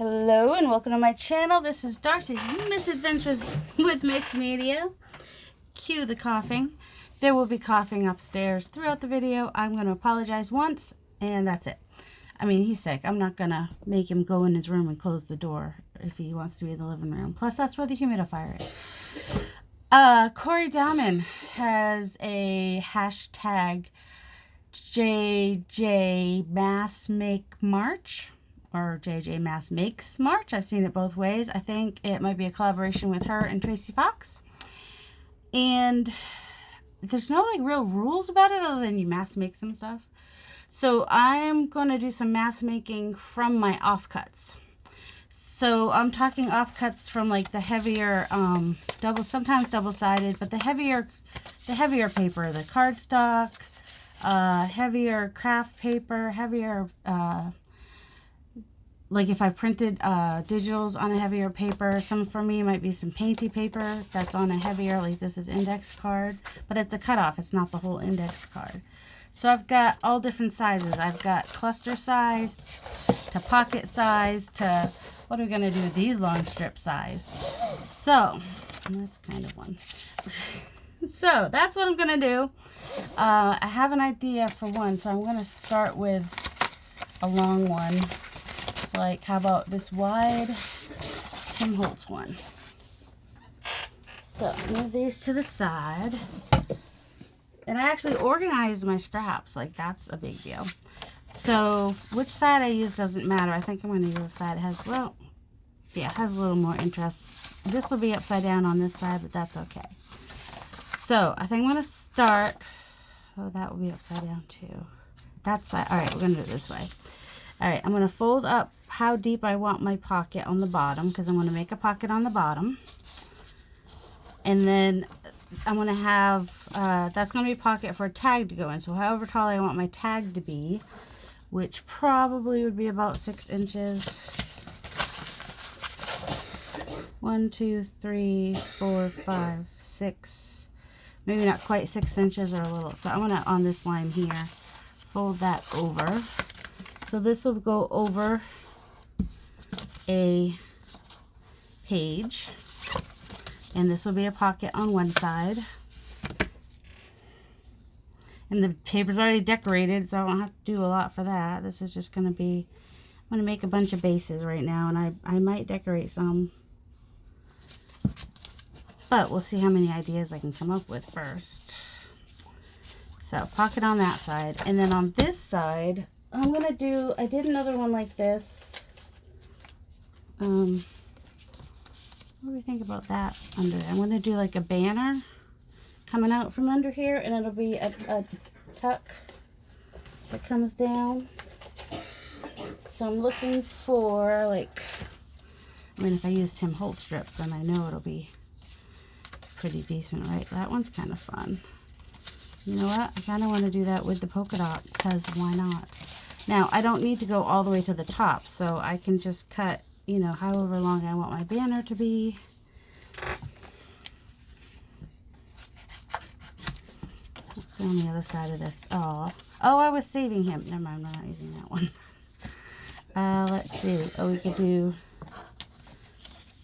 Hello and welcome to my channel. This is Darcy's Misadventures with Mixed Media. Cue the coughing. There will be coughing upstairs throughout the video. I'm going to apologize once and that's it. I mean, he's sick. I'm not going to make him go in his room and close the door if he wants to be in the living room. Plus, that's where the humidifier is. Corey Dahman has a hashtag JJ Mass Make March. Or JJ Mass Makes March. I've seen it both ways. I think it might be a collaboration with her and Tracy Fox. And there's no like real rules about it other than you mass make some stuff. So I'm going to do some mass making from my offcuts. So I'm talking offcuts from like the heavier sometimes double-sided, but the heavier paper, the cardstock, heavier craft paper, heavier like if I printed digitals on a heavier paper. Some for me might be some painty paper that's on a heavier, like this is index card, but it's a cutoff, it's not the whole index card. So I've got all different sizes. I've got cluster size to pocket size to, what are we going to do with these long strip size? So, that's kind of one. So that's what I'm going to do. I have an idea for one, so I'm going to start with a long one. Like, how about this wide Tim Holtz one? So, move these to the side. And I actually organized my scraps. Like, that's a big deal. So, which side I use doesn't matter. I think I'm going to use the side that has, well, yeah, it has a little more interest. This will be upside down on this side, but that's okay. So, I think I'm going to start. Oh, that will be upside down too. That side. All right, we're going to do it this way. All right, I'm going to fold up how deep I want my pocket on the bottom, because I'm going to make a pocket on the bottom. And then I'm going to have, that's going to be a pocket for a tag to go in. So however tall I want my tag to be, which probably would be about 6 inches. 1, 2, 3, 4, 5, 6. Maybe not quite 6 inches or a little. So I'm going to, on this line here, fold that over. So this will go over a page, and this will be a pocket on one side. And the paper's already decorated, so I won't have to do a lot for that. This is just going to be, I'm going to make a bunch of bases right now, and I might decorate some. But we'll see how many ideas I can come up with first. So pocket on that side, and then on this side, I'm going to do, I did another one like this. What do we think about that under there? I'm going to do like a banner coming out from under here, and it'll be a tuck that comes down. So I'm looking for like, I mean, if I use Tim Holtz strips, then I know it'll be pretty decent, right? That one's kind of fun. You know what? I kind of want to do that with the polka dot, because why not? Now, I don't need to go all the way to the top, so I can just cut, you know, however long I want my banner to be. Let's see on the other side of this. Oh, I was saving him. Never mind, I'm not using that one. Let's see. Oh, we could do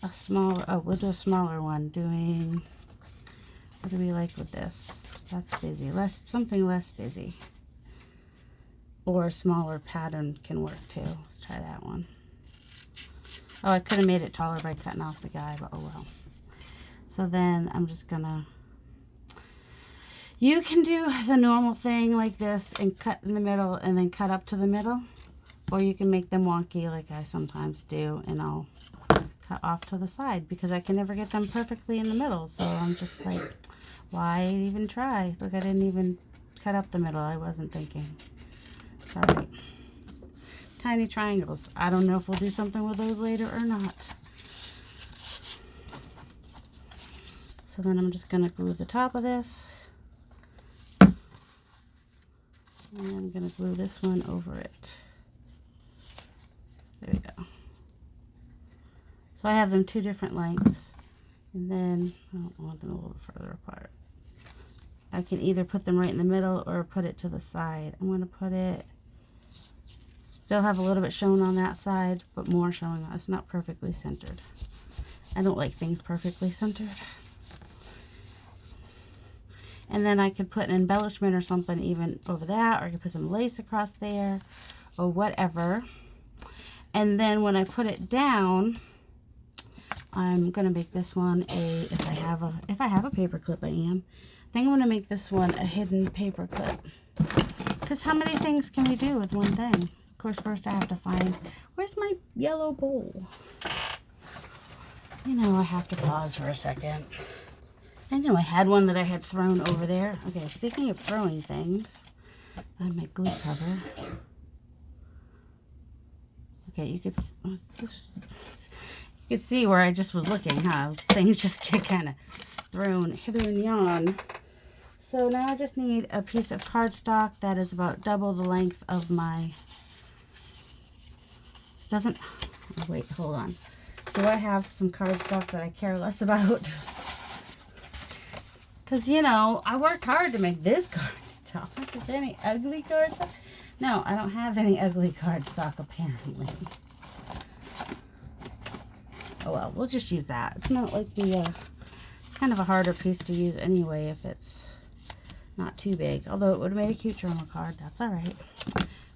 a smaller, we'll do a smaller one. Doing, what do we like with this? That's busy. Something less busy. Or a smaller pattern can work too. Let's try that one. Oh, I could have made it taller by cutting off the guy, but oh well. So then I'm just gonna, you can do the normal thing like this and cut in the middle and then cut up to the middle. Or you can make them wonky like I sometimes do, and I'll cut off to the side because I can never get them perfectly in the middle. So I'm just like, why even try? Look, I didn't even cut up the middle. I wasn't thinking. Sorry. Tiny triangles. I don't know if we'll do something with those later or not. So then I'm just going to glue the top of this. And I'm going to glue this one over it. There we go. So I have them 2 different lengths. And then, I don't want them a little further apart. I can either put them right in the middle or put it to the side. I'm going to put it Still have a little bit shown on that side, but more showing on. It's not perfectly centered. I don't like things perfectly centered. And then I could put an embellishment or something even over that, or I could put some lace across there, or whatever. And then when I put it down, I'm gonna make this one if I have a paper clip, I think I'm gonna make this one a hidden paper clip. Because how many things can we do with one thing? Of course, first I have to find, where's my yellow bowl? You know, I have to pause for a second. I know I had one that I had thrown over there. Okay, speaking of throwing things, find my glue cover. Okay, you could see where I just was looking, huh? Things just get kind of thrown hither and yon. So now I just need a piece of cardstock that is about double the length of my... oh, wait, hold on. Do I have some cardstock that I care less about? Because, you know, I worked hard to make this cardstock. Is there any ugly cardstock? No, I don't have any ugly cardstock, apparently. Oh well, we'll just use that. It's not like it's kind of a harder piece to use anyway if it's not too big. Although it would have made a cute journal card. That's alright.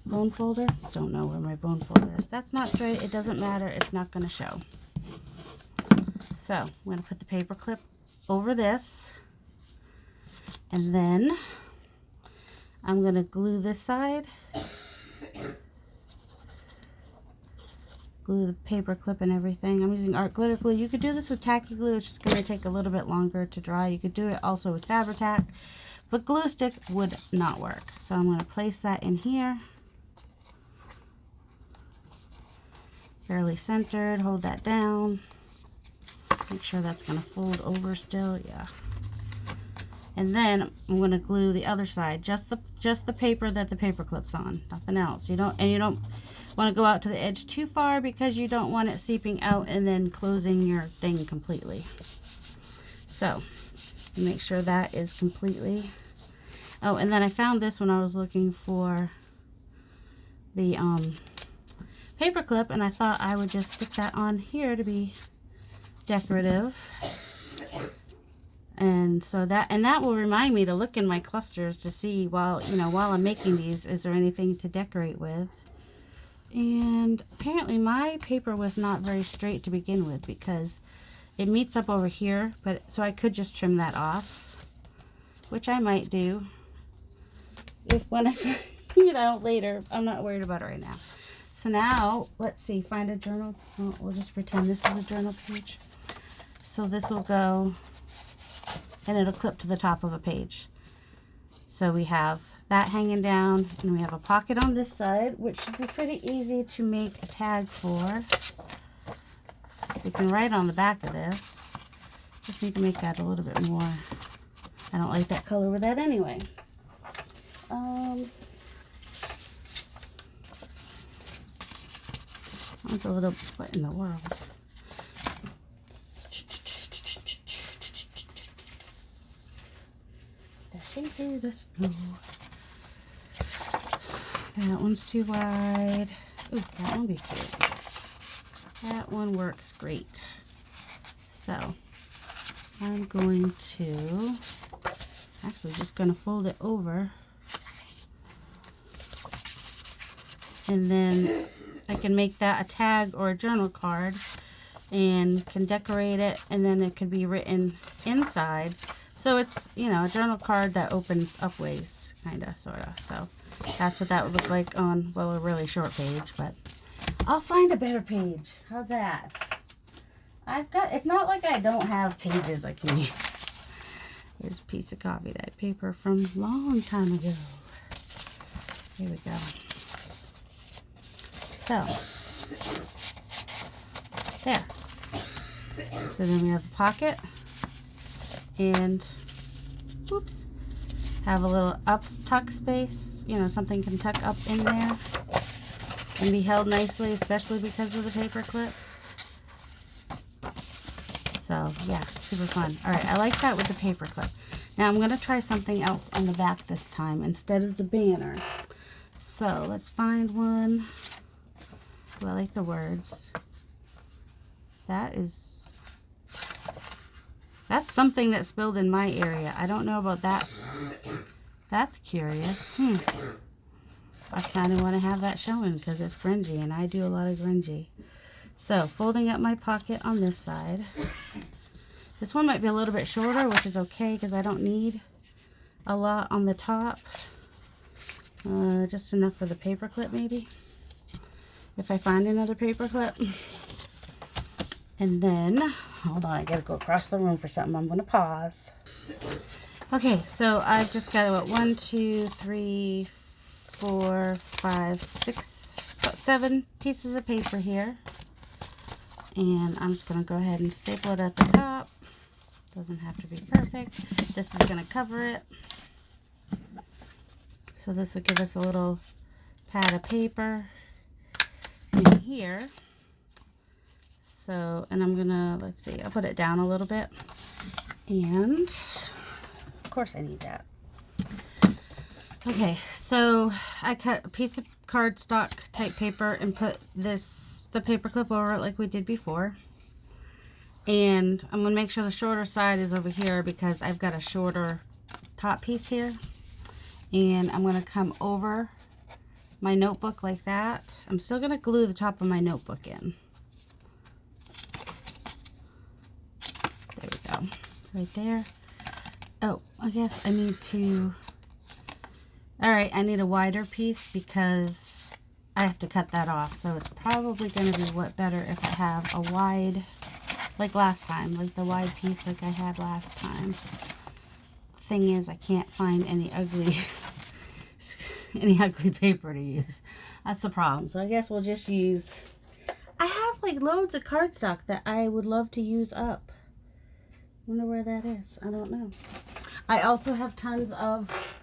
Bone folder? Don't know where my bone folder is. That's not straight. It doesn't matter. It's not going to show. So, I'm going to put the paper clip over this. And then I'm going to glue this side. Glue the paper clip and everything. I'm using art glitter glue. You could do this with tacky glue. It's just going to take a little bit longer to dry. You could do it also with Fabri-Tac, but glue stick would not work. So I'm going to place that in here. Fairly centered. Hold that down. Make sure that's going to fold over still. Yeah. And then I'm going to glue the other side. Just the paper that the paper clip's on. Nothing else. You don't want to go out to the edge too far because you don't want it seeping out and then closing your thing completely. So make sure that is completely. Oh, and then I found this when I was looking for the paper clip, and I thought I would just stick that on here to be decorative. And so that will remind me to look in my clusters to see while I'm making these, is there anything to decorate with. And apparently my paper was not very straight to begin with because it meets up over here, so I could just trim that off, which I might do when I later. I'm not worried about it right now. So now let's see, find a journal. Oh, we'll just pretend this is a journal page. So this will go and it'll clip to the top of a page. So we have that hanging down, and we have a pocket on this side, which should be pretty easy to make a tag for. You can write on the back of this. Just need to make that a little bit more. I don't like that color with that anyway. That's a little, what in the world? Dashing through the snow. That one's too wide. Ooh, that one be cute. That one works great. So I'm going to actually just going to fold it over, and then I can make that a tag or a journal card and can decorate it, and then it could be written inside. So it's, a journal card that opens up ways, kind of, sort of. So that's what that would look like on, well, a really short page, but I'll find a better page. How's that? It's not like I don't have pages I can use. Here's a piece of coffee dyed paper from a long time ago. Here we go. So, there. So then we have the pocket, and, whoops, have a little tuck space, something can tuck up in there and be held nicely, especially because of the paper clip. So, yeah, super fun. All right, I like that with the paper clip. Now I'm going to try something else on the back this time instead of the banner. So, let's find one. Ooh, I like the words. That's something that spilled in my area. I don't know about that. That's curious. I kind of want to have that showing because it's grungy, and I do a lot of grungy. So, folding up my pocket on this side. This one might be a little bit shorter, which is okay because I don't need a lot on the top. Just enough for the paper clip, maybe. If I find another paper clip. And then, hold on, I gotta go across the room for something. I'm gonna pause. Okay, so I've just got about 1, 2, 3, 4, 5, 6, about 7 pieces of paper here. And I'm just gonna go ahead and staple it at the top. Doesn't have to be perfect. This is gonna cover it. So this will give us a little pad of paper in here. So, and I'm gonna, let's see, I'll put it down a little bit. And, of course I need that. Okay, so I cut a piece of cardstock type paper and put the paper clip over it like we did before. And I'm gonna make sure the shorter side is over here because I've got a shorter top piece here. And I'm gonna come over my notebook like that. I'm still gonna glue the top of my notebook in. There we go, right there. Oh, I guess I need to, all right, I need a wider piece because I have to cut that off. So it's probably gonna be better if I have a wide, like last time, like the wide piece like I had last time. Thing is, I can't find any ugly paper to use. That's the problem. So I guess we'll just use, I have like loads of cardstock that I would love to use up. Wonder where that is. I don't know. I also have tons of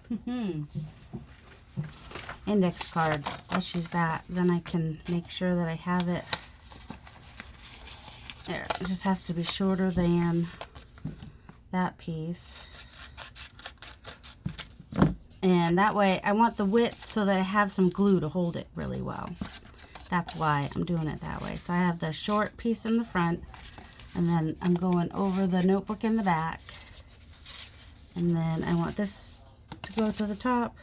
index cards. Let's use that. Then I can make sure that I have it. There. It just has to be shorter than that piece. And that way, I want the width so that I have some glue to hold it really well. That's why I'm doing it that way. So I have the short piece in the front, and then I'm going over the notebook in the back. And then I want this to go to the top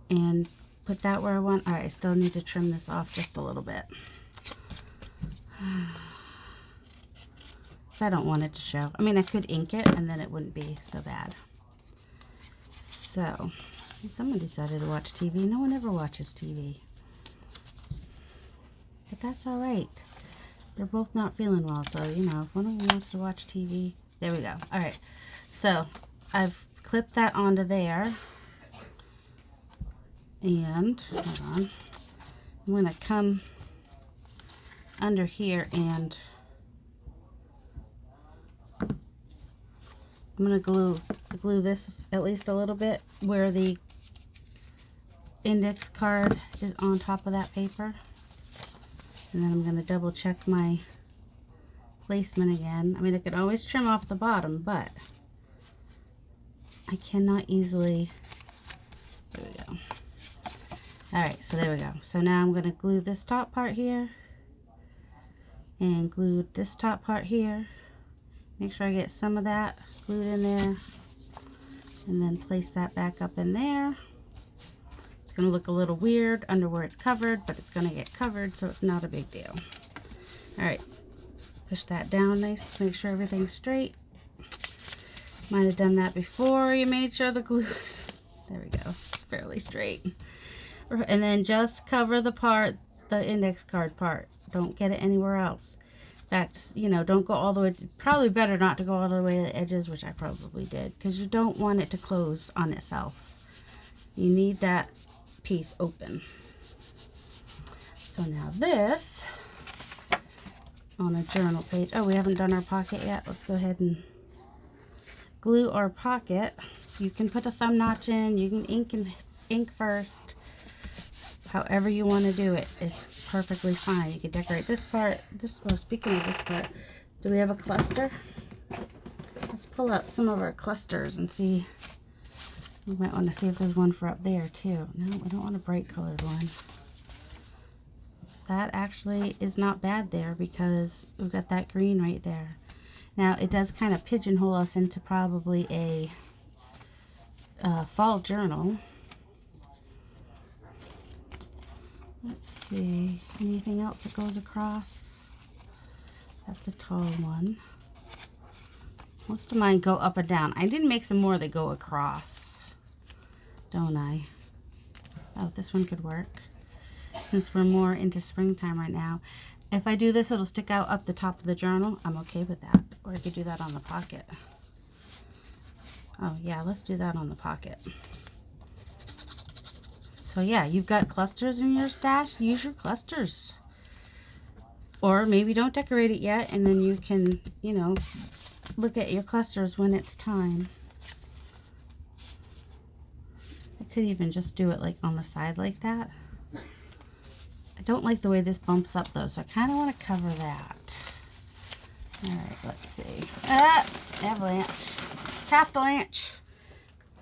and put that where I want. All right, I still need to trim this off just a little bit. I don't want it to show. I mean, I could ink it and then it wouldn't be so bad. So, someone decided to watch TV. No one ever watches TV. But that's all right. They're both not feeling well, so, you know, if one of them wants to watch TV. There we go. All right. So, I've clipped that onto there. And, hold on. I'm going to come under here and I'm going to glue this at least a little bit where the index card is on top of that paper. And then I'm going to double check my placement again. I mean, I could always trim off the bottom, but I cannot easily. There we go. Alright, so there we go. So now I'm going to glue this top part here and glue this top part here. Make sure I get some of that glued in there and then place that back up in there. It's going to look a little weird under where it's covered, but it's going to get covered, so it's not a big deal. Alright, push that down nice, make sure everything's straight. Might have done that before you made sure the glue's, there we go, it's fairly straight. And then just cover the part, the index card part. Don't get it anywhere else. That's, you know, don't go all the way, probably better not to go all the way to the edges, which I probably did, because you don't want it to close on itself. You need that piece open. So now this, on a journal page, oh, we haven't done our pocket yet. Let's go ahead and glue our pocket. You can put a thumb notch in, you can ink first. However you want to do it is perfectly fine. You can decorate this part. Well, speaking of this part, do we have a cluster? Let's pull out some of our clusters and see. We might want to see if there's one for up there too. No, we don't want a bright colored one. that actually is not bad there because we've got that green right there. Now it does kind of pigeonhole us into probably a fall journal. Let's see, anything else that goes across? That's a tall one. Most of mine go up or down. I did make some more that go across, don't I? Oh, this one could work since we're more into springtime right now. If I do this, it'll stick out up the top of the journal. I'm okay with that. Or I could do that on the pocket. Oh yeah, let's do that on the pocket. So yeah, you've got clusters in your stash. Use your clusters. Or maybe don't decorate it yet, and then you can, you know, look at your clusters when it's time. I could even just do it like on the side like that. I don't like the way this bumps up though, so I kind of want to cover that. All right, let's see. Avalanche. Craft-a-lanche.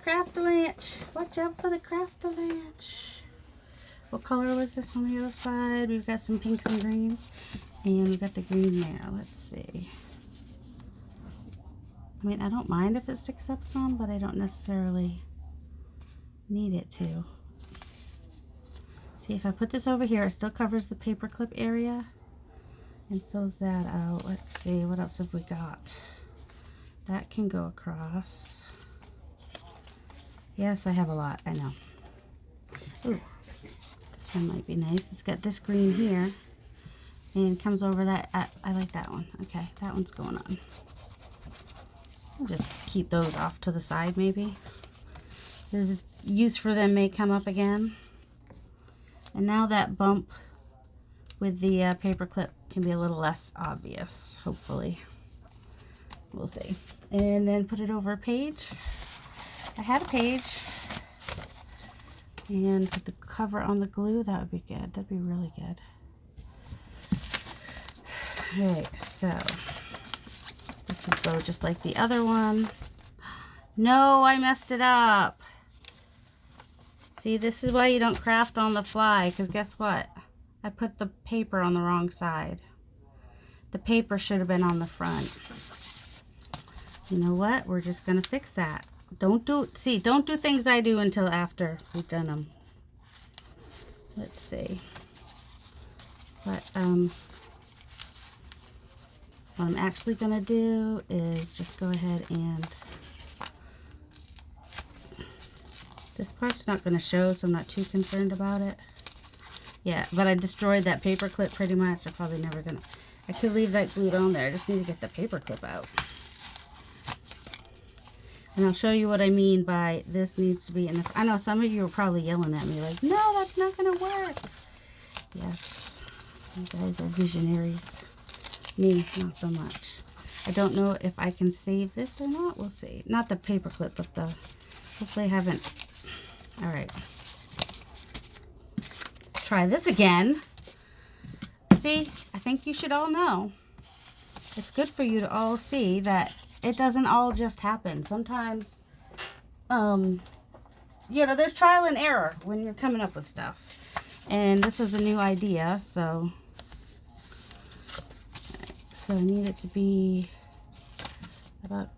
Craft-a-lanche. Watch out for the craft-a-lanche. What color was this on the other side? We've got some pinks and greens. And we've got the green there. Let's see. I mean, I don't mind if it sticks up some, but I don't necessarily need it to. See, if I put this over here, it still covers the paperclip area and fills that out. Let's see, what else have we got? That can go across. Yes, I have a lot, I know. Ooh, this one might be nice. It's got this green here and comes over that. I like that one. Okay, that one's going on. I'll just keep those off to the side maybe. There's use for them may come up again. And now that bump with the paper clip can be a little less obvious, hopefully. We'll see. And then put it over a page. I had a page. And put the cover on the glue. That would be good. That'd be really good. Alright, so this would go just like the other one. No, I messed it up. See, this is why you don't craft on the fly, because guess what? I put the paper on the wrong side. The paper should have been on the front. You know what? We're just going to fix that. Don't do things I do until after we've done them. Let's see. But, what I'm actually going to do is just go ahead and... This part's not going to show, so I'm not too concerned about it. Yeah, but I destroyed that paper clip pretty much. I'm probably never going to... I could leave that glued on there. I just need to get the paper clip out. And I'll show you what I mean by this needs to be in the... I know some of you are probably yelling at me like, no, that's not going to work. Yes, you guys are visionaries. Me, not so much. I don't know if I can save this or not. We'll see. Not the paper clip, but the... Hopefully I haven't... All right. Let's try this again. See, I think you should all know. It's good for you to all see that it doesn't all just happen. Sometimes, you know, there's trial and error when you're coming up with stuff. And this is a new idea, so... Right, so I need it to be about...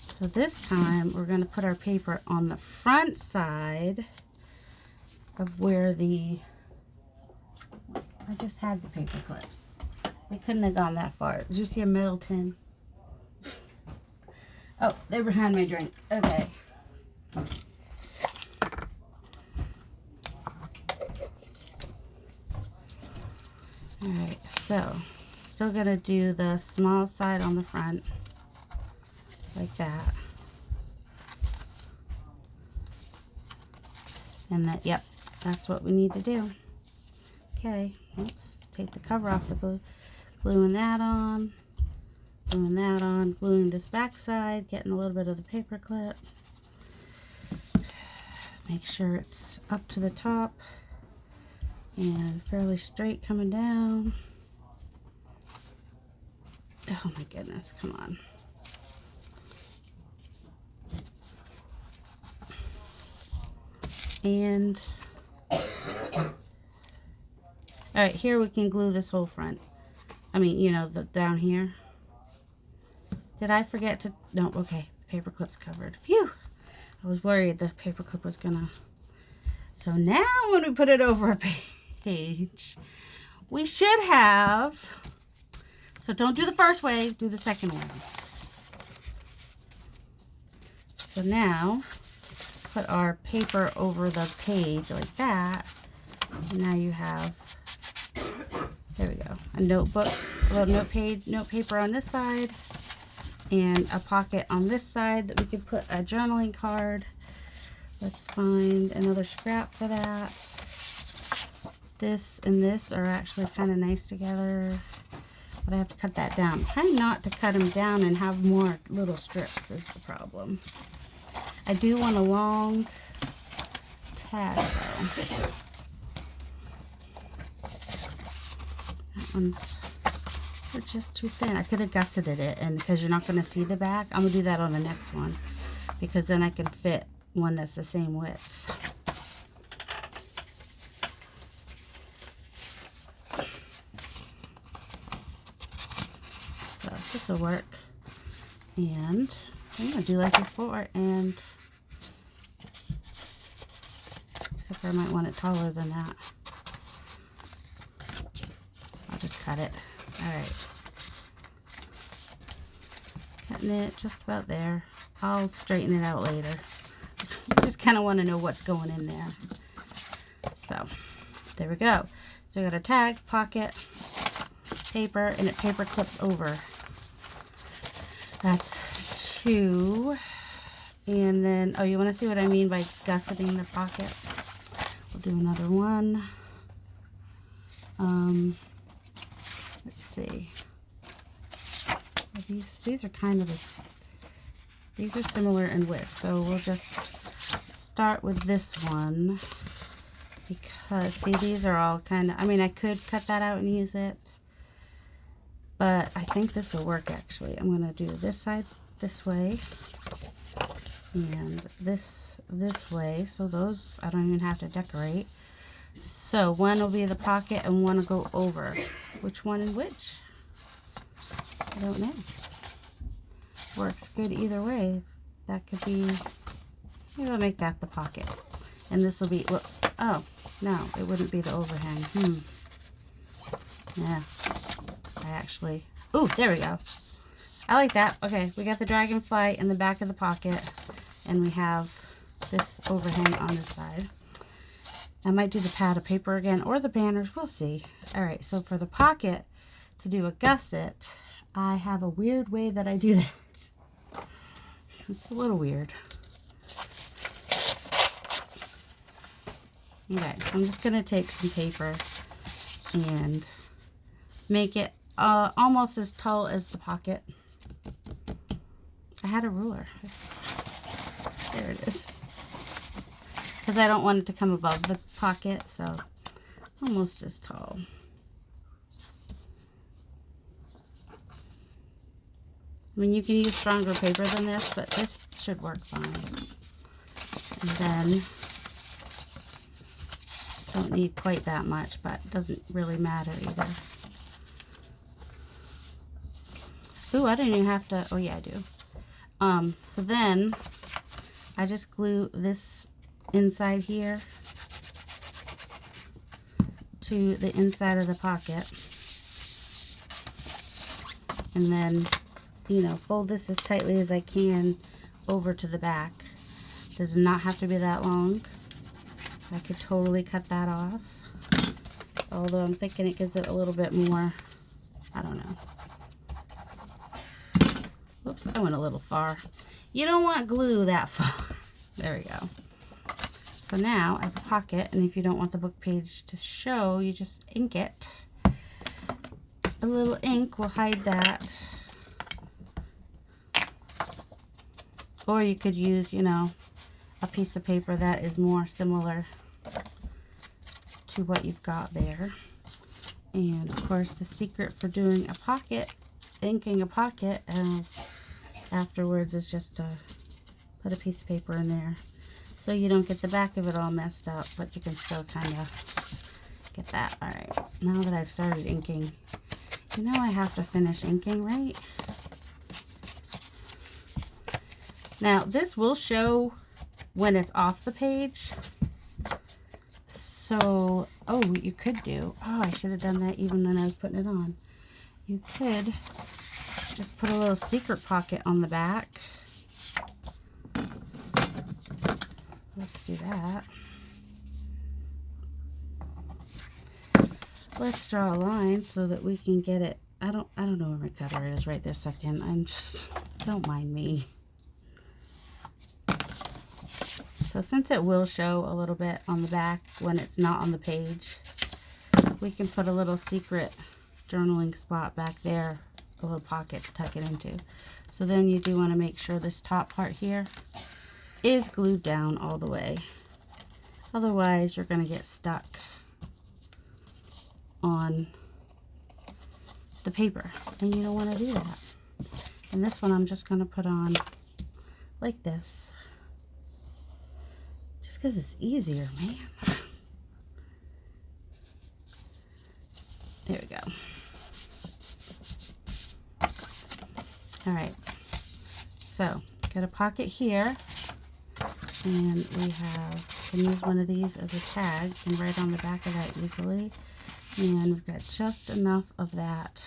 So this time we're going to put our paper on the front side of where the... I just had the paper clips. They couldn't have gone that far. Did you see a metal tin? Oh, they're behind my drink. Okay. Alright, so still going to do the small side on the front. Like that. And that, yep, that's what we need to do. Okay, oops, take the cover off the glue. Gluing that on. Gluing that on. Gluing this back side. Getting a little bit of the paper clip. Make sure it's up to the top. And fairly straight coming down. Oh my goodness, come on. And all right, here we can glue this whole front. I mean, you know, the down here. Did I forget to? No, okay. Paper clip's covered. Phew! I was worried the paper clip was gonna. So now when we put it over a page, we should have. So don't do the first wave, do the second one. So now, put our paper over the page like that. And now you have, there we go, a notebook, a little note paper on this side, and a pocket on this side that we could put a journaling card. Let's find another scrap for that. This and this are actually kind of nice together, but I have to cut that down. I'm trying not to cut them down and have more little strips is the problem. I do want a long tag though. That one's just too thin. I could have gusseted it, and because you're not going to see the back, I'm going to do that on the next one, because then I can fit one that's the same width. So this will work. And I'm going to do like before, and except for I might want it taller than that. I'll just cut it. Alright. Cutting it just about there. I'll straighten it out later. I just kind of want to know what's going in there. So, there we go. So we got our tag, pocket, paper, and it paper clips over. That's 2. And then, oh, you want to see what I mean by gusseting the pocket? We'll do another one. Let's see. These are kind of these are similar in width, so we'll just start with this one, because see, these are all kind of, I mean, I could cut that out and use it, but I think this will work actually. I'm going to do this side this way and this way, so those I don't even have to decorate. So one will be the pocket and one will go over. Which one and which? I don't know. Works good either way. That could be, maybe I'll make that the pocket. And this will be, whoops, oh, no, it wouldn't be the overhang. Yeah, I actually, ooh, there we go. I like that. Okay, we got the dragonfly in the back of the pocket, and we have this overhang on this side. I might do the pad of paper again, or the banners, we'll see. All right, so for the pocket, to do a gusset, I have a weird way that I do that. It's a little weird. Okay, I'm just going to take some paper and make it almost as tall as the pocket. I had a ruler. There it is. Because I don't want it to come above the pocket, so almost as tall. I mean, you can use stronger paper than this, but this should work fine. And then, don't need quite that much, but it doesn't really matter either. Ooh, I didn't even have to, oh yeah, I do. So then, I just glue this inside here to the inside of the pocket. And then, you know, fold this as tightly as I can over to the back. Does not have to be that long. I could totally cut that off. Although I'm thinking it gives it a little bit more, I don't know. Whoops, I went a little far. You don't want glue that far. There we go. So now I have a pocket, and if you don't want the book page to show, you just ink it. A little ink will hide that. Or you could use, you know, a piece of paper that is more similar to what you've got there. And of course, the secret for doing a pocket, inking a pocket, afterwards is just to put a piece of paper in there. so you don't get the back of it all messed up, but you can still kind of get that. All right, now that I've started inking, you know I have to finish inking, right? Now, this will show when it's off the page. So, oh, what you could do, oh, I should have done that even when I was putting it on. You could just put a little secret pocket on the back. Let's do that. Let's draw a line so that we can get it. I don't know where my cutter is right this second. Don't mind me. So since it will show a little bit on the back when it's not on the page, we can put a little secret journaling spot back there, a little pocket to tuck it into. So then you do want to make sure this top part here is glued down all the way. Otherwise, you're going to get stuck on the paper, and you don't want to do that. And this one I'm just going to put on like this, just because it's easier, man. There we go. All right, so got a pocket here, and we can use one of these as a tag and write on the back of that easily. And we've got just enough of that.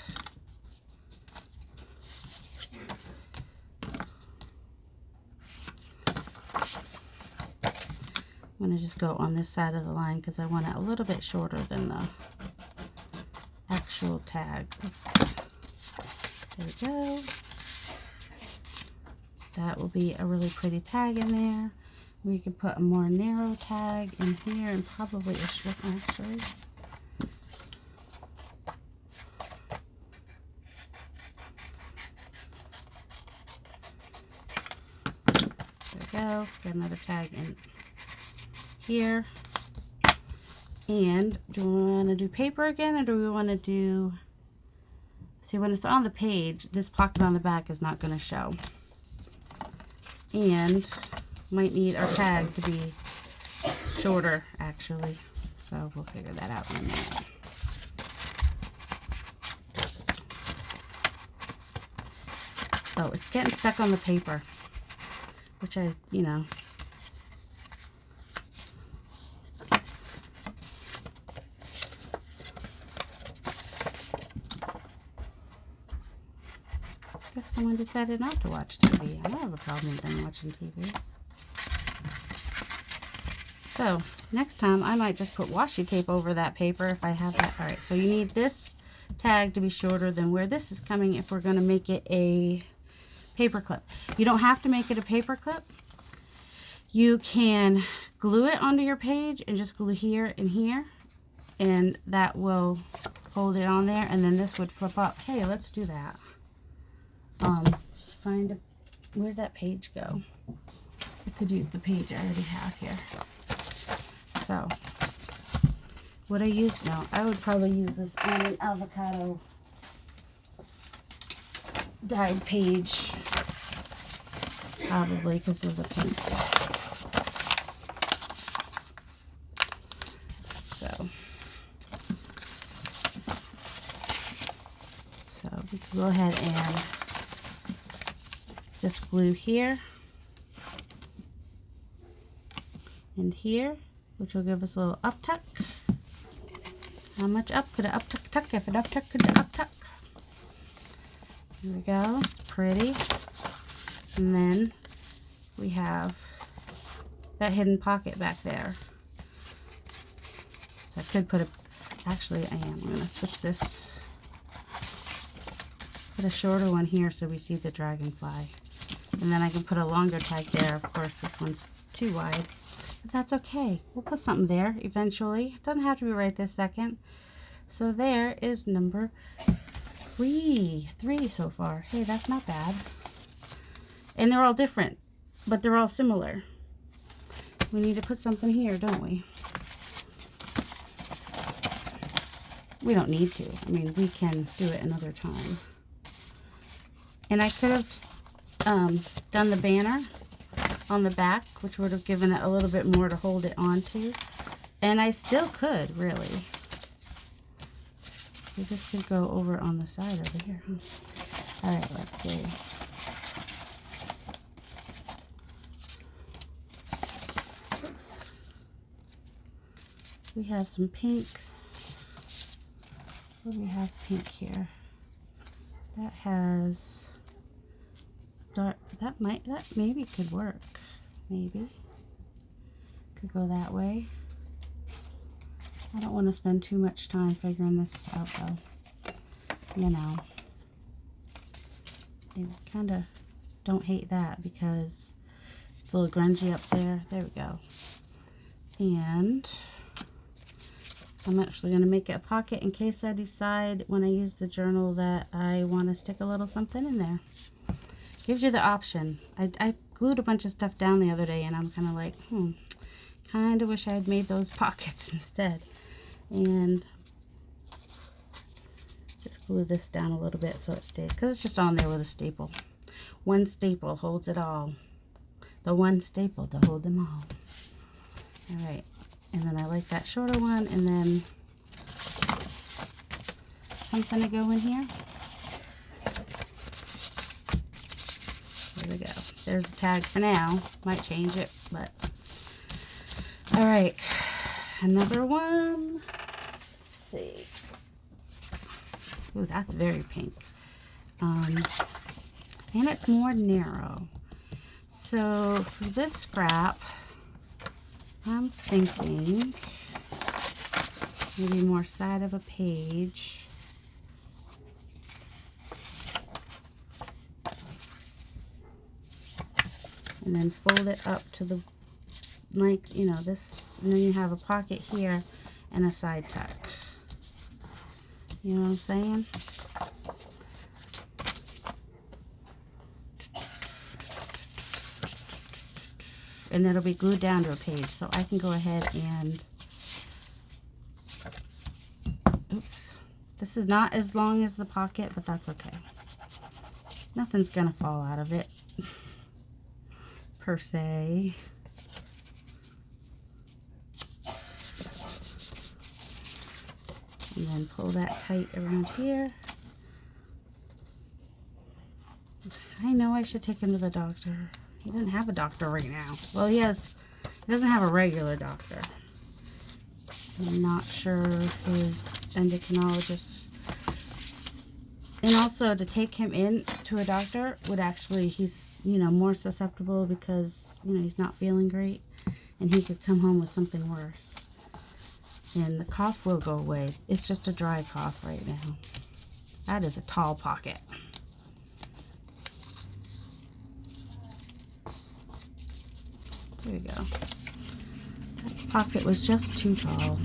I'm going to just go on this side of the line because I want it a little bit shorter than the actual tag. Oops. There we go. That will be a really pretty tag in there. We can put a more narrow tag in here and probably a short one actually. Go. Get another tag in here. And do we want to do paper again, or do we want to do, see, when it's on the page, this pocket on the back is not going to show. And might need our tag to be shorter actually. So we'll figure that out in a minute. Oh, it's getting stuck on the paper, which I, you know. Guess someone decided not to watch TV. I don't have a problem with them watching TV. So, next time I might just put washi tape over that paper if I have that. Alright, so you need this tag to be shorter than where this is coming if we're going to make it a paper clip. You don't have to make it a paper clip. You can glue it onto your page and just glue here and here, and that will hold it on there, and then this would flip up. Hey, let's do that. Just find a, where'd that page go? I could use the page I already have here. So, would I use, no, I would probably use this on an avocado dyed page, probably because of the paint. So we can go ahead and just glue here and here, which will give us a little up tuck. How much up could it up tuck if it up tuck could it up tuck? Here we go. It's pretty. And then we have that hidden pocket back there. So I could put a, actually I am. I'm going to switch this. Put a shorter one here so we see the dragonfly. And then I can put a longer tag there. Of course, this one's too wide. But that's okay. We'll put something there eventually. It doesn't have to be right this second. So there is number 3 so far. Hey, that's not bad. And they're all different, but they're all similar. We need to put something here, don't we? We don't need to. I mean, we can do it another time. And I could have done the banner on the back, which would have given it a little bit more to hold it onto. And I still could, really. This could go over on the side over here. All right, let's see. Oops. We have some pinks. What do we have pink here? That has dark, that maybe could work. Maybe. Could go that way. I don't want to spend too much time figuring this out though. You know. I kind of don't hate that because it's a little grungy up there. There we go. And I'm actually going to make it a pocket in case I decide when I use the journal that I want to stick a little something in there. Gives you the option. I glued a bunch of stuff down the other day and I'm kind of like, kind of wish I had made those pockets instead. And just glue this down a little bit so it stays, because it's just on there with a staple. One staple holds it all. The one staple to hold them all. All right, and then I like that shorter one, and then something to go in here. There we go. There's a tag for now. Might change it, but all right. Another one. Let's see. Ooh, that's very pink. And it's more narrow. So for this scrap, I'm thinking maybe more side of a page. And then fold it up to the length, you know, this, and then you have a pocket here and a side tuck. You know what I'm saying? And it'll be glued down to a page, so I can go ahead and, oops, this is not as long as the pocket, but that's okay. Nothing's gonna fall out of it, per se. And then pull that tight around here. I know I should take him to the doctor. He doesn't have a doctor right now. Well, he doesn't have a regular doctor. I'm not sure if his endocrinologist. And also to take him in to a doctor would actually, he's, you know, more susceptible because, you know, he's not feeling great and he could come home with something worse. And the cough will go away. It's just a dry cough right now. That is a tall pocket. There we go. That pocket was just too tall.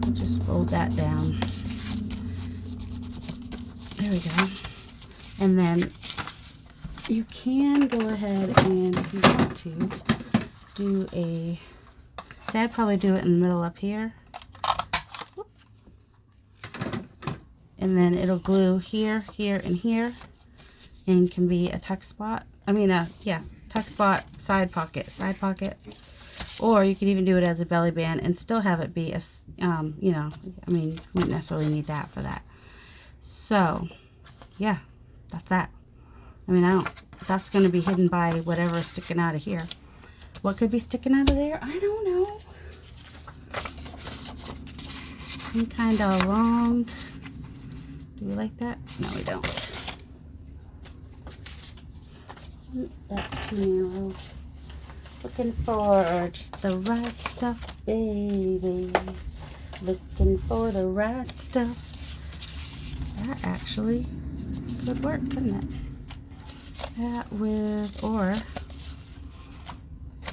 I'll just fold that down. There we go. And then you can go ahead and, if you want to, do a, see, I'd probably do it in the middle up here. And then it'll glue here, here, and here. And can be a tuck spot. I mean, yeah, tuck spot, side pocket. Or you could even do it as a belly band and still have it be a, you know, I mean, you wouldn't necessarily need that for that. So, yeah, that's that. I mean, that's going to be hidden by whatever is sticking out of here. What could be sticking out of there? I don't know. Some kind of long. Do we like that? No, we don't. That's too narrow. Looking for just the right stuff, baby. Looking for the right stuff. That actually could work, couldn't it? That with, or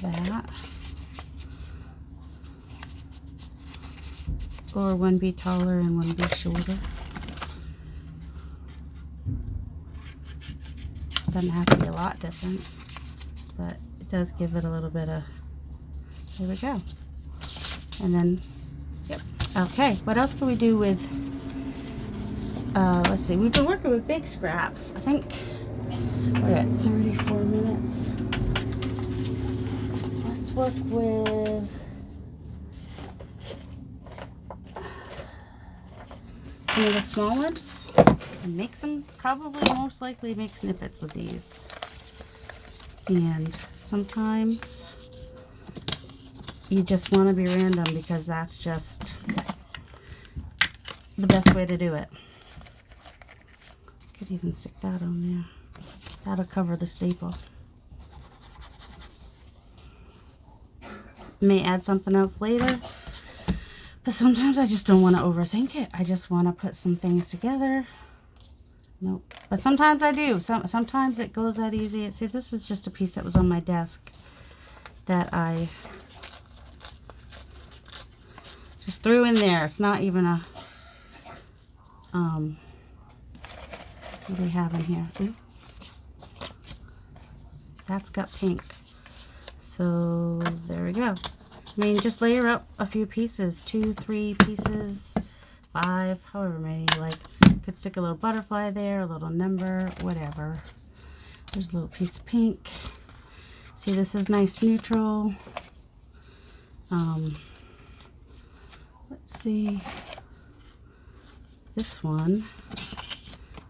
that. Or one be taller and one be shorter. Doesn't have to be a lot different, but it does give it a little bit of, there we go. And then, yep. Okay, what else can we do with, let's see, we've been working with big scraps. I think we're at 34 minutes. work with some of the small ones and make some, probably most likely make snippets with these. And sometimes you just want to be random because that's just the best way to do it. Could even stick that on there. That'll cover the staple. May add something else later, but sometimes I just don't want to overthink it. I just want to put some things together. Nope. But sometimes I do. Sometimes it goes that easy. See, this is just a piece that was on my desk that I just threw in there. It's not even a, what do we have in here? Ooh. That's got pink. So there we go. I mean, just layer up a few pieces, 2, 3 pieces, 5, however many you like. Could stick a little butterfly there, a little number, whatever. There's a little piece of pink. See, this is nice neutral. Let's see. This one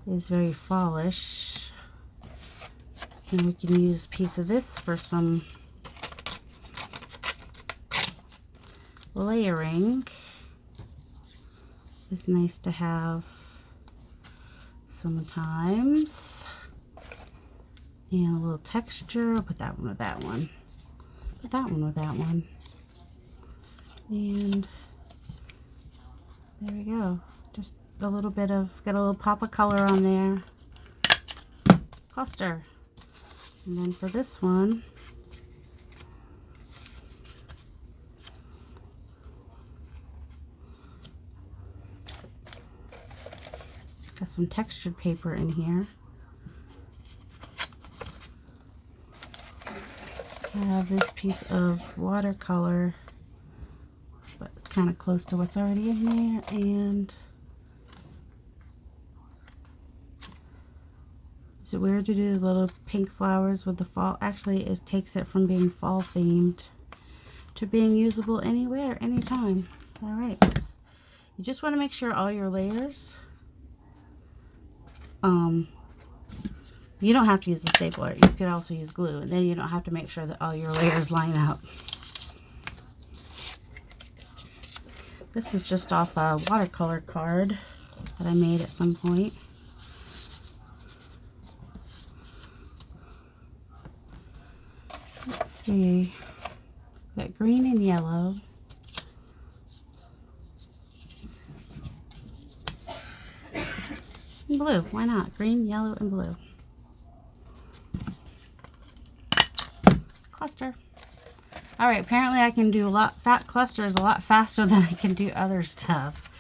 is very fallish. And we can use a piece of this for some layering. It's nice to have sometimes. And a little texture. I'll put that one with that one. Put that one with that one. And there we go. Just a little bit of, got a little pop of color on there. Cluster. And then for this one, got some textured paper in here. I have this piece of watercolor, but it's kind of close to what's already in there. And is it weird to do the little pink flowers with the fall? Actually, it takes it from being fall themed to being usable anywhere, anytime. All right. You just want to make sure all your layers, you don't have to use a stapler. You could also use glue, and then you don't have to make sure that all your layers line up. This is just off a watercolor card that I made at some point. Let's see. Got green and yellow. And blue. Why not? Green, yellow, and blue. Cluster. All right, apparently I can do fat clusters a lot faster than I can do other stuff.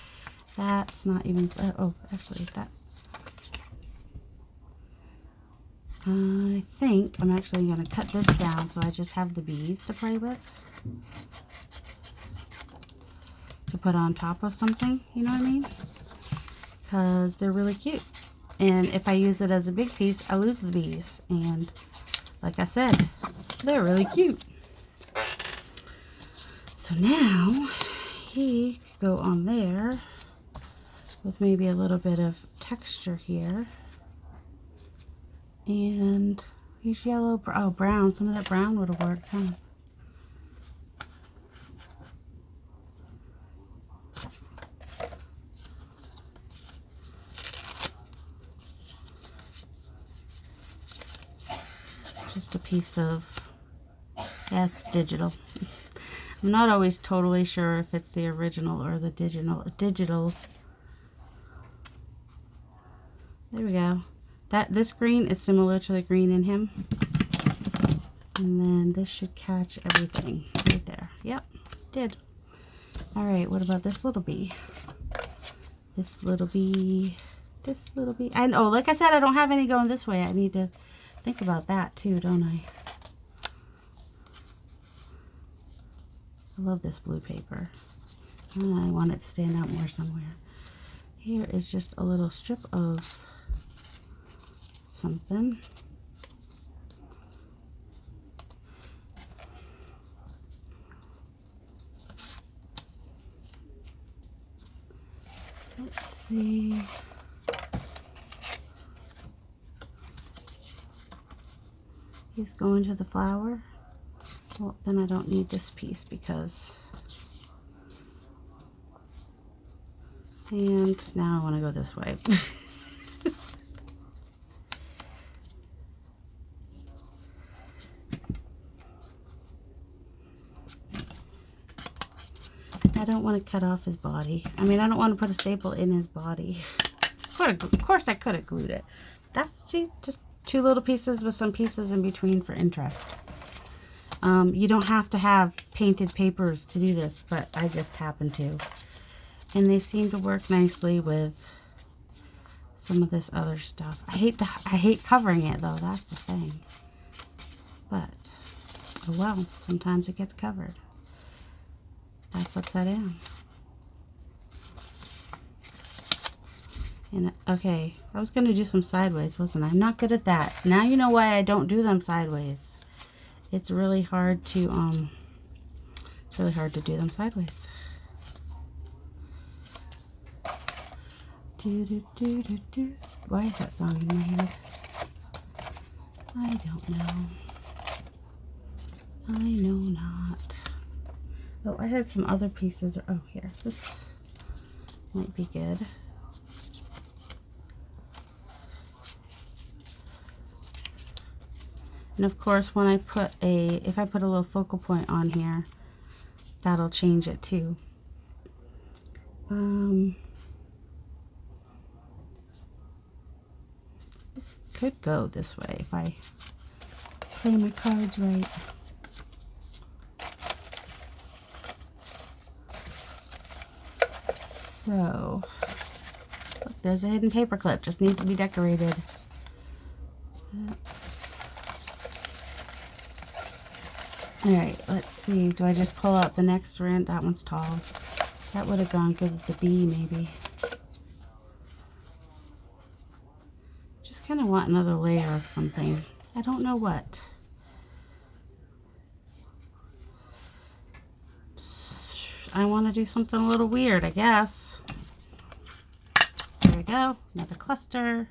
That's not even, oh, actually that. I think I'm actually going to cut this down so I just have the bees to play with. To put on top of something, you know what I mean? Because they're really cute. And if I use it as a big piece, I lose the bees. And like I said, they're really cute. So now he could go on there with maybe a little bit of texture here. And use yellow, oh, brown. Some of that brown would have worked, huh? Just a piece of, that's digital. I'm not always totally sure if it's the original or the digital. There we go. This green is similar to the green in him. And then this should catch everything right there. Yep, did. All right, what about this little bee? This little bee, this little bee. And oh, like I said, I don't have any going this way. I need to think about that too, don't I? I love this blue paper. I want it to stand out more somewhere. Here is just a little strip of something. Let's see. He's going to the flower. Well, then I don't need this piece because... And now I want to go this way. I don't want to cut off his body. I mean, I don't want to put a staple in his body. Of course I could have glued it. That's, see, just 2 little pieces with some pieces in between for interest. You don't have to have painted papers to do this, but I just happen to. And they seem to work nicely with some of this other stuff. I hate covering it though, that's the thing. But, oh well, sometimes it gets covered. That's upside down. And okay, I was going to do some sideways, wasn't I? I'm not good at that. Now you know why I don't do them sideways. It's really hard to do them sideways. Do, do, do, do, do. Why is that song in my head? I don't know. I know not. Oh, I had some other pieces. Oh, here. This might be good. And of course, when I put if I put a little focal point on here, that'll change it too. This could go this way if I play my cards right. So, look, there's a hidden paper clip. Just needs to be decorated. Alright, let's see. Do I just pull out the next strand? That one's tall. That would have gone good with the bee, maybe. Just kind of want another layer of something. I don't know what. I want to do something a little weird, I guess. There we go. Another cluster.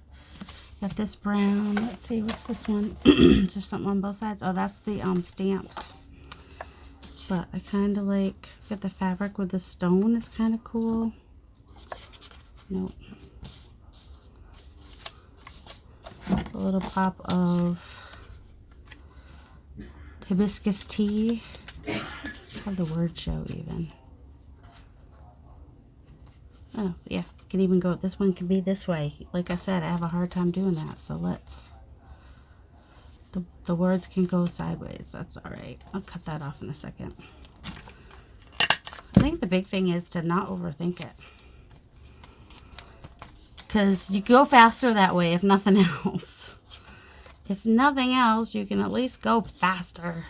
Got this brown. Let's see, what's this one? Is there something on both sides? Oh, that's the stamps. But I kind of like, got the fabric with the stone. It's kind of cool. Nope. A little pop of hibiscus tea. Have the word show even. Oh, yeah. Can even go, this one can be this way. Like I said, I have a hard time doing that. So let's, the words can go sideways. That's all right. I'll cut that off in a second. I think the big thing is to not overthink it. Because you go faster that way, if nothing else. If nothing else, you can at least go faster.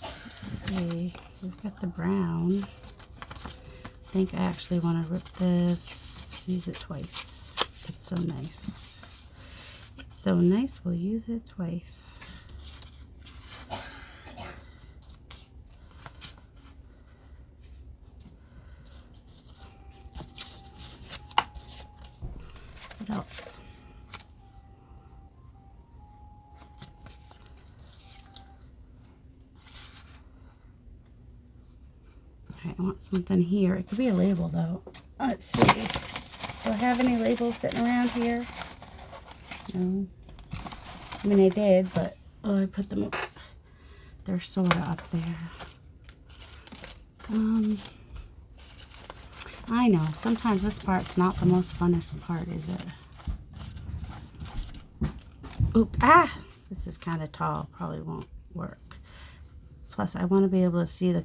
Let's see. We've got the brown. I think I actually want to rip this, use it twice. It's so nice. It's so nice, we'll use it twice. What else? I want something here. It could be a label though. Let's see. Do I have any labels sitting around here? No. I mean, I did, but oh, I put them up. They're sort of up there. I know. Sometimes this part's not the most funnest part, is it? Oop! Ah! This is kind of tall. Probably won't work. Plus, I want to be able to see the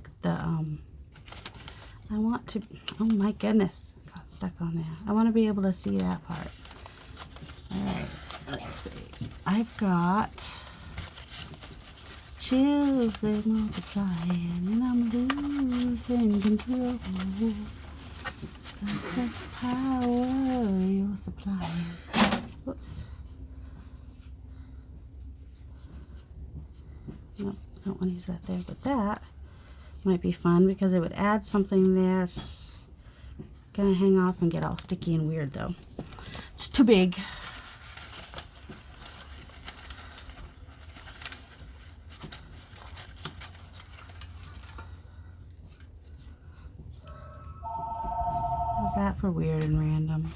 I want to, oh my goodness, got stuck on there. I want to be able to see that part. Alright, let's see. I've got chills, they multiplying, and I'm losing control. That's the power you're supplying. Whoops. Nope, I don't want to use that there, but that Might be fun because it would add something there. It's gonna hang off and get all sticky and weird though. It's too big. How's that for weird and random?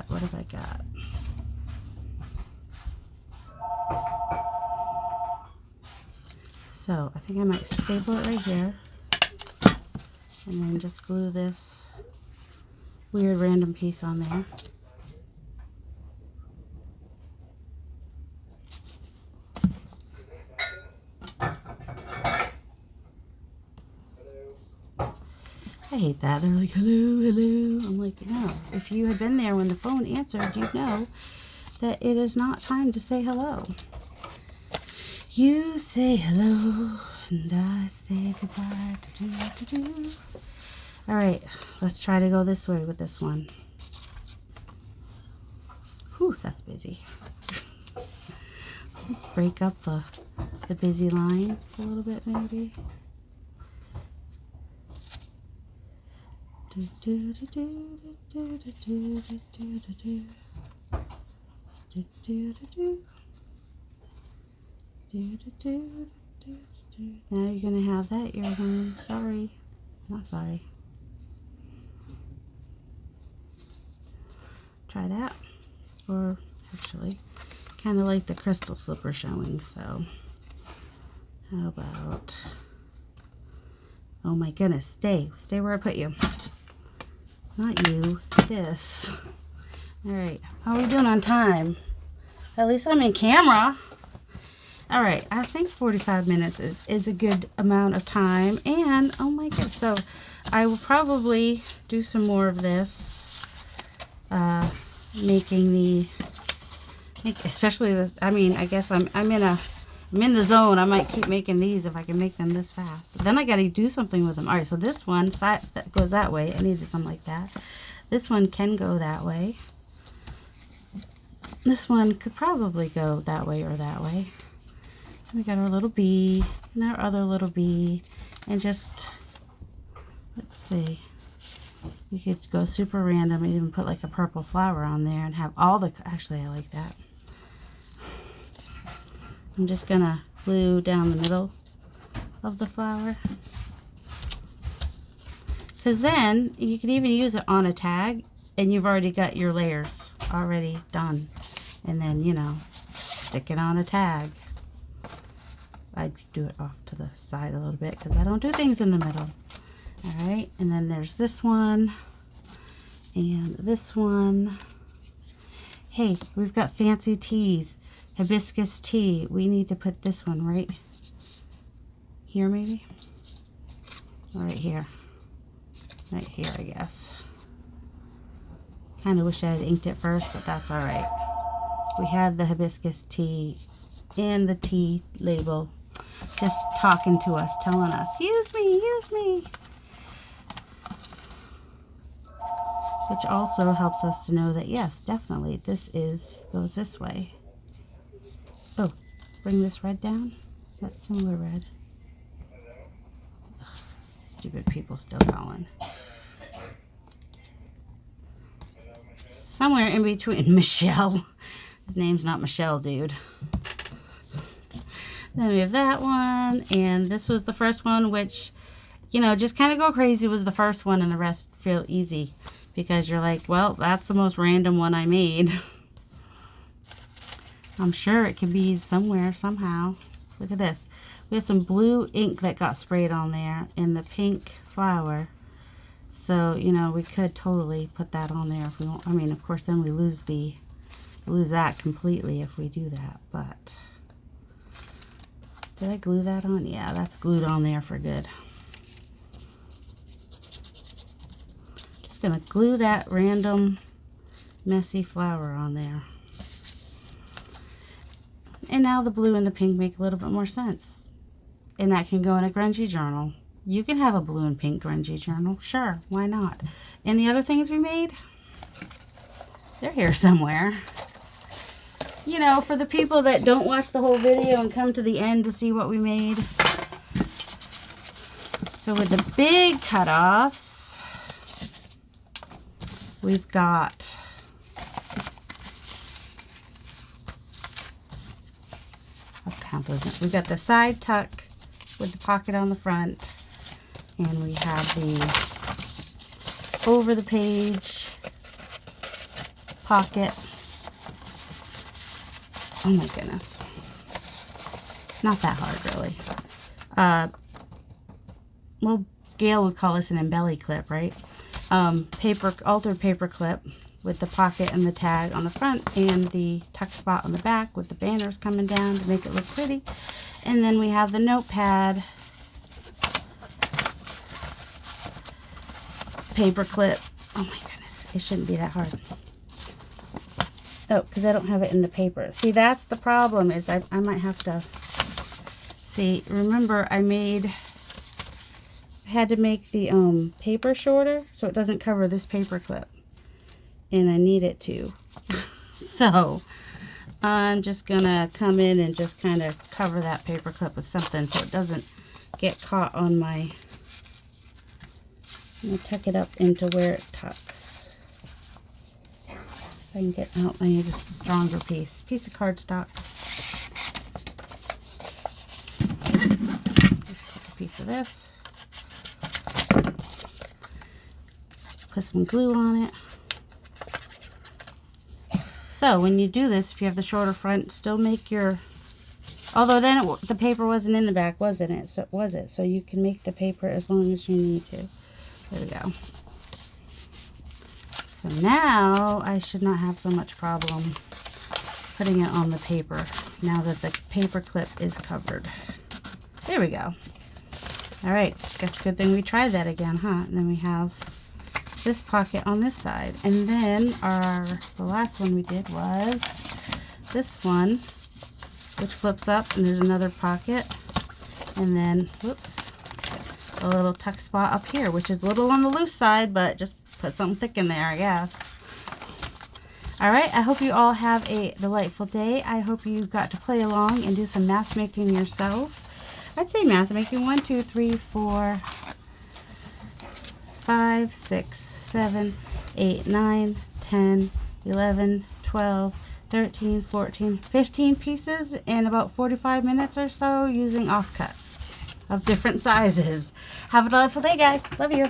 What have I got? So I think I might staple it right here and then just glue this weird random piece on there. I hate that. They're like, hello, hello. I'm like, no. If you had been there when the phone answered, you'd know that it is not time to say hello. You say hello, and I say goodbye. All right, let's try to go this way with this one. Whew, that's busy. Break up the busy lines a little bit, maybe. Now you're gonna have that earworm. Sorry, not sorry. Try that, or actually, kind of like the crystal slipper showing. So, how about? Oh my goodness, stay where I put you. Not you, this. All right, how are we doing on time? At least I'm in camera. All right, I think 45 minutes is a good amount of time. And, oh my God, so I will probably do some more of this. Especially this, I mean, I guess I'm in the zone. I might keep making these if I can make them this fast. Then I got to do something with them. All right, so this one side that goes that way. I needed something like that. This one can go that way. This one could probably go that way or that way. We got our little bee and our other little bee, and just, let's see. You could go super random and even put like a purple flower on there and have all the, actually I like that. I'm just gonna glue down the middle of the flower. Because then you could even use it on a tag and you've already got your layers already done. And then, you know, stick it on a tag. I do it off to the side a little bit because I don't do things in the middle. All right, and then there's this one and this one. Hey, we've got fancy teas. Hibiscus tea. We need to put this one right here, maybe? Or right here. Right here, I guess. Kind of wish I had inked it first, but that's all right. We had the hibiscus tea in the tea label. Just talking to us, telling us, use me, use me. Which also helps us to know that, yes, definitely, this goes this way. Oh, bring this red down. Is that similar red? Ugh, stupid people still calling. Somewhere in between. Michelle. His name's not Michelle, dude. Then we have that one, and this was the first one, which, you know, just kind of go crazy was the first one, and the rest feel easy. Because you're like, well, that's the most random one I made. I'm sure it could be used somewhere, somehow. Look at this. We have some blue ink that got sprayed on there in the pink flower. So, you know, we could totally put that on there if we want. I mean, of course, then we lose that completely if we do that. But, did I glue that on? Yeah, that's glued on there for good. Just going to glue that random messy flower on there. And now the blue and the pink make a little bit more sense. And that can go in a grungy journal. You can have a blue and pink grungy journal. Sure, why not? And the other things we made, they're here somewhere. you know, for the people that don't watch the whole video and come to the end to see what we made. So with the big cutoffs, we've got we've got the side tuck with the pocket on the front, and we have the over the page pocket. Oh my goodness, it's not that hard really. Well, Gail would call this an embelly clip, right? Altered paper clip with the pocket and the tag on the front and the tuck spot on the back with the banners coming down to make it look pretty. And then we have the notepad paper clip. Oh my goodness, it shouldn't be that hard. Oh, because I don't have it in the paper. See, that's the problem, is I might have to, see, remember I had to make the paper shorter so it doesn't cover this paper clip. And I need it to. So I'm just gonna come in and just kind of cover that paper clip with something so it doesn't get caught on my, I'm gonna tuck it up into where it tucks. If I can get out, I need a stronger piece of cardstock. Just take a piece of this, put some glue on it. So when you do this, if you have the shorter front, still make your, although then the paper wasn't in the back, wasn't it? So was it? So you can make the paper as long as you need to. There we go. So now I should not have so much problem putting it on the paper now that the paper clip is covered. There we go. All right, guess good thing we tried that again, huh? And then we have this pocket on this side, and then the last one we did was this one, which flips up, and there's another pocket, and then whoops, a little tuck spot up here, which is a little on the loose side, but just put something thick in there, I guess. All right, I hope you all have a delightful day. I hope you got to play along and do some mask making yourself. I'd say mask making 1, 2, 3, 4, 5, 6, 7, 8, 9, 10, 11, 12, 13, 14, 15 pieces in about 45 minutes or so using offcuts of different sizes. Have a delightful day, guys. Love you.